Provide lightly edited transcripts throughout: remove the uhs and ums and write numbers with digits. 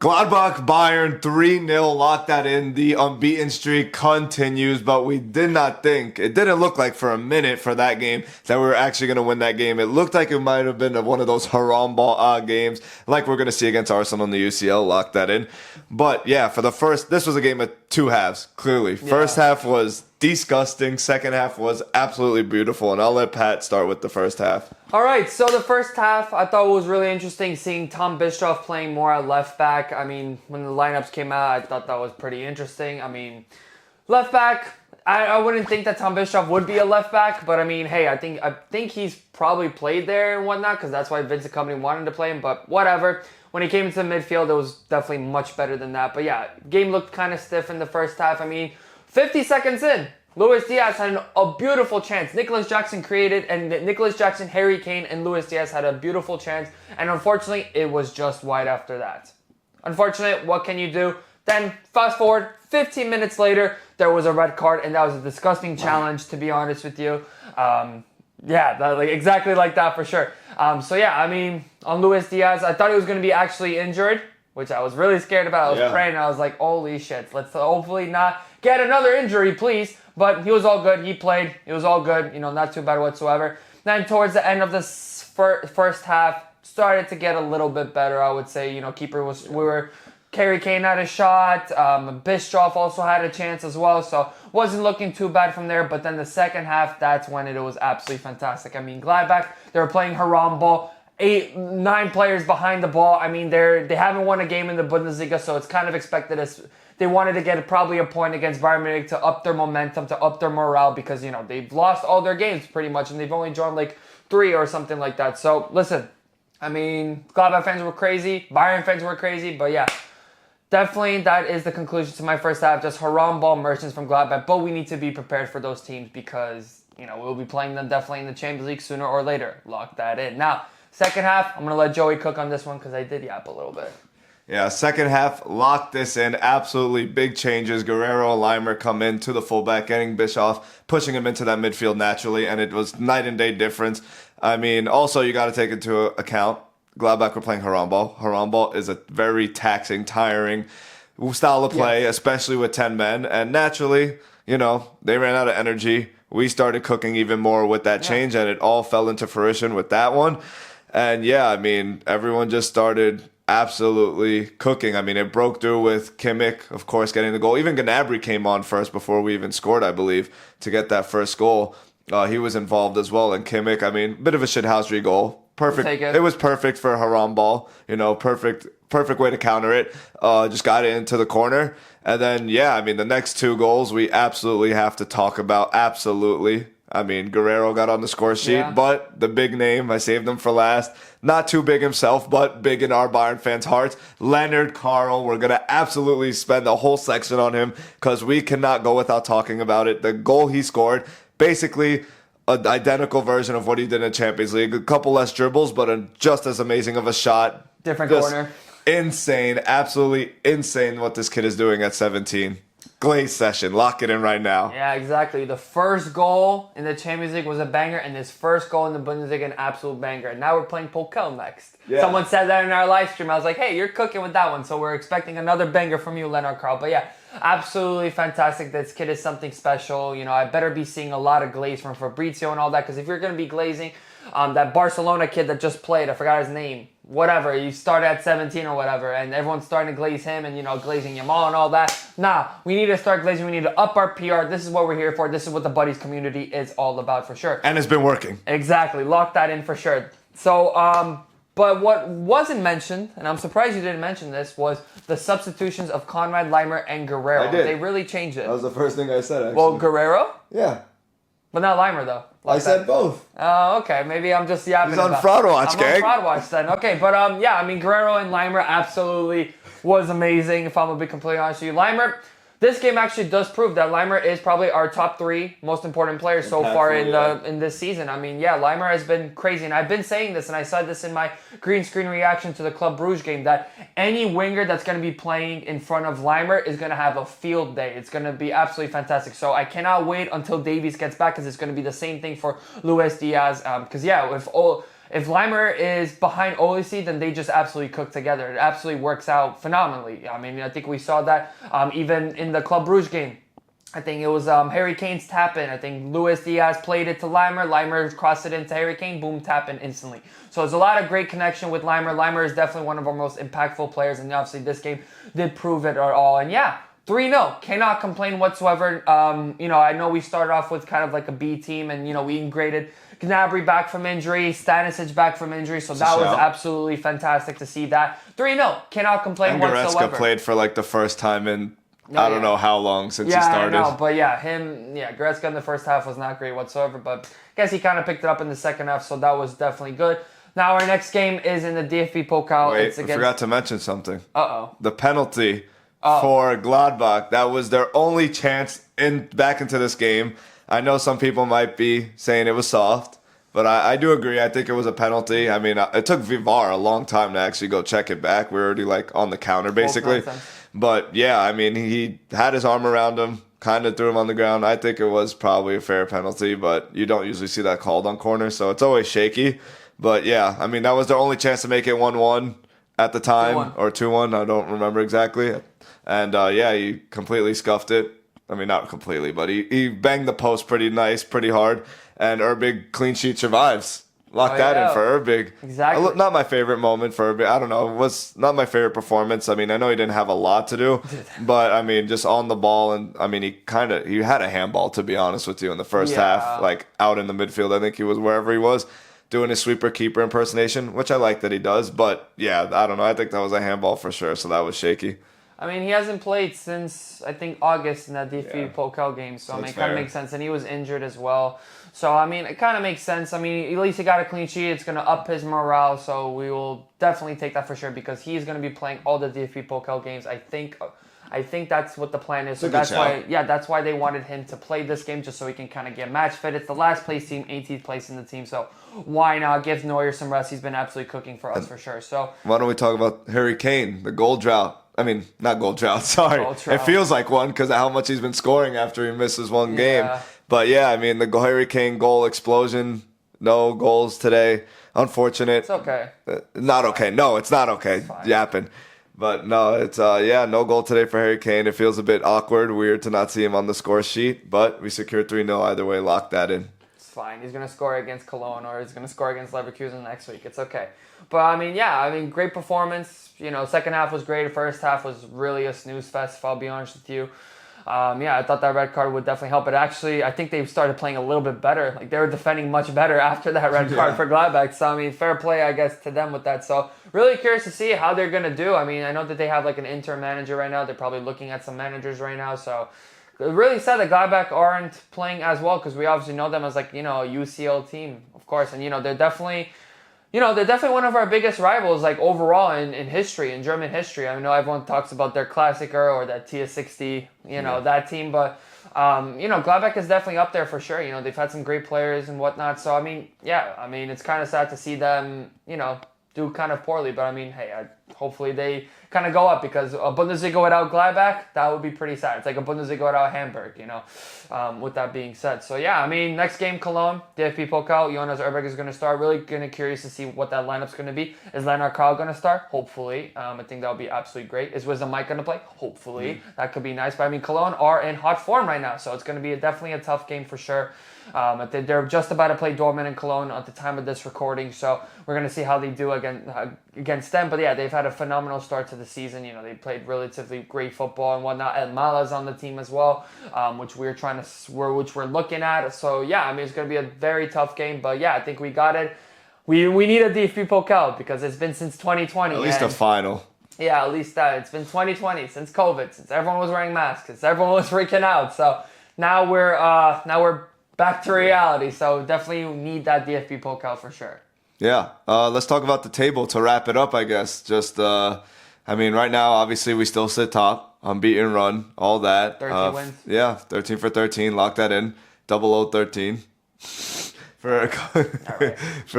Gladbach, Bayern, 3-0, lock that in. The unbeaten streak continues, but we did not think, it didn't look like for a minute for that game that we were actually going to win that game. It looked like it might have been one of those haram ball games like we're going to see against Arsenal in the UCL, lock that in. But yeah, this was a game of two halves, clearly. First half was disgusting, second half was absolutely beautiful, and I'll let Pat start with the first half. All right, so the first half I thought was really interesting seeing Tom Bischoff playing more at left back. I mean, when the lineups came out, I thought that was pretty interesting. I mean, left back, I wouldn't think that Tom Bischoff would be a left back, but I mean, hey, I think he's probably played there and whatnot because that's why Vincent Kompany wanted to play him, but whatever. When he came into the midfield, it was definitely much better than that. But yeah, game looked kind of stiff in the first half. I mean, 50 seconds in, Luis Diaz had a beautiful chance. Nicholas Jackson created, and Nicholas Jackson, Harry Kane, and Luis Diaz had a beautiful chance. And unfortunately, it was just wide after that. Unfortunately, what can you do? Then, fast forward, 15 minutes later, there was a red card, and that was a disgusting challenge, to be honest with you. Exactly like that for sure. So yeah, I mean, on Luis Diaz, I thought he was going to be actually injured, which I was really scared about. I was praying, I was like, holy shit, let's hopefully not get another injury, please. But he was all good. He played. It was all good. Not too bad whatsoever. Then towards the end of the first half, started to get a little bit better, I would say. Harry Kane had a shot. Bischoff also had a chance as well. So wasn't looking too bad from there. But then the second half, that's when it was absolutely fantastic. I mean, Gladbach, they were playing haram ball. 8-9 players behind the ball. I mean, they haven't won a game in the Bundesliga, so it's kind of expected as they wanted to get probably a point against Bayern Munich to up their momentum, to up their morale, because they've lost all their games pretty much, and they've only drawn like 3 or something like that. So listen, I mean, Gladbach fans were crazy, Bayern fans were crazy, but yeah, definitely that is the conclusion to my first half. Just haram ball merchants from Gladbach, but we need to be prepared for those teams because we'll be playing them definitely in the Champions League sooner or later. Lock that in. Now, second half, I'm going to let Joey cook on this one because I did yap a little bit. Yeah, second half, locked this in. Absolutely big changes. Guerrero and Leimer come in to the fullback, getting Bischoff, pushing him into that midfield naturally, and it was night and day difference. I mean, also you got to take into account, Gladbach were playing haram ball. Haram ball is a very taxing, tiring style of play, especially with 10 men, and naturally, they ran out of energy. We started cooking even more with that change, and it all fell into fruition with that one. And yeah, I mean, everyone just started absolutely cooking. I mean, it broke through with Kimmich, of course, getting the goal. Even Gnabry came on first before we even scored, I believe, to get that first goal. He was involved as well. And Kimmich, I mean, bit of a shithousery goal. Perfect. It was perfect for a haram ball. Perfect way to counter it. Just got it into the corner. And then, yeah, I mean, the next 2 goals we absolutely have to talk about. Absolutely. I mean, Guerrero got on the score sheet, but the big name, I saved him for last. Not too big himself, but big in our Bayern fans' hearts. Leonard Carl, we're going to absolutely spend a whole section on him because we cannot go without talking about it. The goal he scored, basically an identical version of what he did in the Champions League. A couple less dribbles, but just as amazing of a shot. Different corner. Insane, absolutely insane what this kid is doing at 17. Glaze session. Lock it in right now. Yeah, exactly. The first goal in the Champions League was a banger, and his first goal in the Bundesliga, an absolute banger. And now we're playing Tuchel next. Yeah. Someone said that in our live stream. I was like, hey, you're cooking with that one. So we're expecting another banger from you, Leonard Carl. But yeah, absolutely fantastic. This kid is something special. I better be seeing a lot of glaze from Fabrizio and all that, because if you're going to be glazing, that Barcelona kid that just played, I forgot his name. Whatever, you start at 17 or whatever, and everyone's starting to glaze him and, glazing Yamal and all that. Nah, we need to start glazing. We need to up our PR. This is what we're here for. This is what the Buddies community is all about for sure. And it's been working. Exactly. Lock that in for sure. So, but what wasn't mentioned, and I'm surprised you didn't mention this, was the substitutions of Conrad, Leimer, and Guerrero. I did. They really changed it. That was the first thing I said, actually. Well, Guerrero? Yeah. But not Leimer, though. I said both. Oh, okay. Maybe I'm just yapping. He's on Fraud Watch, gang. I'm on Fraud Watch then. Okay, but I mean, Guerrero and Leimer absolutely was amazing, if I'm going to be completely honest with you. Leimer, this game actually does prove that Leimer is probably our top 3 most important players so far in this season. I mean, yeah, Leimer has been crazy, and I've been saying this, and I said this in my green screen reaction to the Club Brugge game, that any winger that's going to be playing in front of Leimer is going to have a field day. It's going to be absolutely fantastic. So I cannot wait until Davies gets back, because it's going to be the same thing for Luis Diaz. Because yeah, if Leimer is behind Olise, then they just absolutely cook together. It absolutely works out phenomenally. I mean, I think we saw that even in the Club Brugge game. I think it was Harry Kane's tap-in. I think Luis Diaz played it to Leimer. Leimer crossed it into Harry Kane. Boom, tap-in instantly. So there's a lot of great connection with Leimer. Leimer is definitely one of our most impactful players, and obviously this game did prove it all. And yeah, 3-0. Cannot complain whatsoever. I know we started off with kind of like a B team, and, we graded Gnabry back from injury, Stanisic back from injury, so that was absolutely fantastic to see that. 3-0. Cannot complain and whatsoever. Goretzka played for like the first time in I don't know how long since he started. Yeah, I know, but Goretzka in the first half was not great whatsoever, but I guess he kind of picked it up in the second half, so that was definitely good. Now our next game is in the DFB Pokal. Wait, I forgot to mention something. Uh-oh. The penalty for Gladbach. That was their only chance back into this game. I know some people might be saying it was soft, but I do agree. I think it was a penalty. I mean, it took Vivar a long time to actually go check it back. We were already like on the counter, basically. But yeah, I mean, he had his arm around him, kind of threw him on the ground. I think it was probably a fair penalty, but you don't usually see that called on corners, so it's always shaky. But yeah, I mean, that was their only chance to make it 1-1 at the time, 2-1. or 2-1. I don't remember exactly. And he completely scuffed it. I mean, not completely, but he banged the post pretty nice, pretty hard. And Erbig clean sheet survives. Lock that in for Erbig. Exactly. Not my favorite moment for Erbig. I don't know. It was not my favorite performance. I mean, I know he didn't have a lot to do, but I mean, just on the ball, and I mean, he had a handball, to be honest with you, in the first half, like out in the midfield. I think he was wherever he was doing his sweeper keeper impersonation, which I like that he does. But yeah, I don't know. I think that was a handball for sure. So that was shaky. I mean, he hasn't played since, I think, August in that DFB Pokal game. So, I mean, it kind of makes sense. And he was injured as well. So, I mean, it kind of makes sense. I mean, at least he got a clean sheet. It's going to up his morale. So, we will definitely take that for sure because he's going to be playing all the DFB Pokal games. I think that's what the plan is. So, that's why they wanted him to play this game just so he can kind of get match fit. It's the last place team, 18th place in the team. So, why not give Neuer some rest? He's been absolutely cooking for us for sure. So, why don't we talk about Harry Kane, the goal drought? I mean, not goal drought, sorry. It feels like one because of how much he's been scoring after he misses one game. But yeah, I mean, the Harry Kane goal explosion, no goals today. Unfortunate. It's okay. Not okay. No, it's not okay. Yapping. But no, it's, no goal today for Harry Kane. It feels a bit awkward, weird to not see him on the score sheet. But we secured 3-0 either way, lock that in. It's fine. He's going to score against Cologne or he's going to score against Leverkusen next week. It's okay. But, I mean, great performance. Second half was great. First half was really a snooze fest, if I'll be honest with you. I thought that red card would definitely help. But actually, I think they started playing a little bit better. Like, they were defending much better after that red card for Gladbach. So, I mean, fair play, I guess, to them with that. So, really curious to see how they're going to do. I mean, I know that they have, like, an interim manager right now. They're probably looking at some managers right now. So, really sad that Gladbach aren't playing as well because we obviously know them as, like, a UCL team, of course. And, they're definitely... they're definitely one of our biggest rivals, like, overall in history, in German history. I know everyone talks about their Klassiker or that TS60, that team. But, Gladbach is definitely up there for sure. They've had some great players and whatnot. So, I mean, it's kind of sad to see them, do kind of poorly. But, I mean, hey, hopefully they kind of go up because a Bundesliga without Gladbach, that would be pretty sad. It's like a Bundesliga without Hamburg, with that being said. So, next game, Cologne, DFB Pokal, Jonas Erbig is going to start. Really going to curious to see what that lineup's going to be. Is Lennart Kral going to start? Hopefully. I think that would be absolutely great. Is Wisdom Mike going to play? Hopefully. That could be nice. But, I mean, Cologne are in hot form right now, so it's going to be definitely a tough game for sure. They're just about to play Dortmund and Cologne at the time of this recording, so we're going to see how they do against them. But they've had a phenomenal start to the season. They played relatively great football and whatnot. And Mala's on the team as well, which we're looking at. So it's going to be a very tough game. But I think we got it. We need a DFB Pokal because it's been since 2020. At least a final. Yeah, at least that. It's been 2020 since COVID, since everyone was wearing masks, since everyone was freaking out. So now we're back to reality, so definitely need that DFB Pokal for sure. Yeah, let's talk about the table to wrap it up, I guess. Just, right now, obviously, we still sit top, unbeaten run, all that. 13 wins. Yeah, 13 for 13, lock that in. 0013 for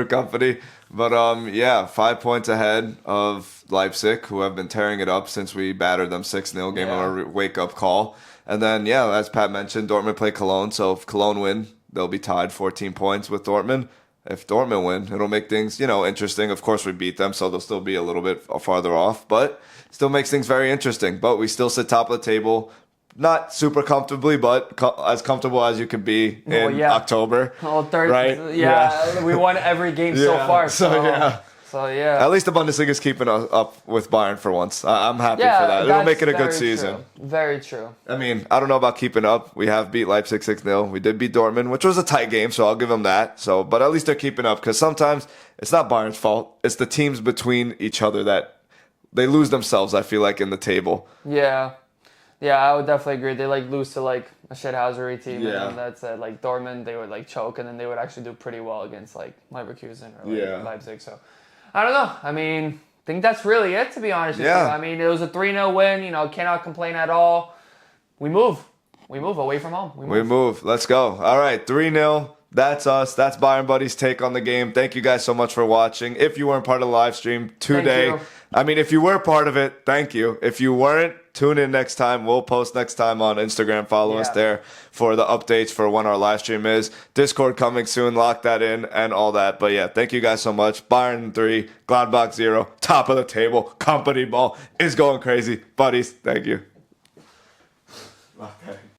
company. But, 5 points ahead of Leipzig, who have been tearing it up since we battered them 6-0, gave them a wake-up call. And then, as Pat mentioned, Dortmund play Cologne. So if Cologne win, they'll be tied 14 points with Dortmund. if Dortmund win, it'll make things, interesting. Of course, we beat them, so they'll still be a little bit farther off, but still makes things very interesting. But we still sit top of the table. Not super comfortably, but as comfortable as you can be in October. Right? Yeah, we won every game so far. So, yeah. At least the Bundesliga is keeping us up with Bayern for once. I'm happy for that. It'll make it a good season. True. Very true. I mean, I don't know about keeping up. We have beat Leipzig 6-0. We did beat Dortmund, which was a tight game, so I'll give them that. But at least they're keeping up, because sometimes it's not Bayern's fault. It's the teams between each other that they lose themselves, I feel like, in the table. Yeah. Yeah, I would definitely agree. They lose to a shithousery team, and that's it. Dortmund, they would choke, and then they would actually do pretty well against Leverkusen or Leipzig. So I don't know. I mean, I think that's really it, to be honest with you. I mean, it was a 3-0 win. Cannot complain at all. We move. We move away from home. We move. Let's go. All right, 3-0. That's us. That's Bayern Buddies' take on the game. Thank you guys so much for watching. If you weren't part of the live stream today, I mean, if you were part of it, thank you. If you weren't, tune in next time. We'll post next time on Instagram. Follow us there for the updates for when our live stream is. Discord coming soon. Lock that in and all that. But yeah, thank you guys so much. Bayern 3, Gladbach 0. Top of the table. Company ball is going crazy. Buddies, thank you. Okay.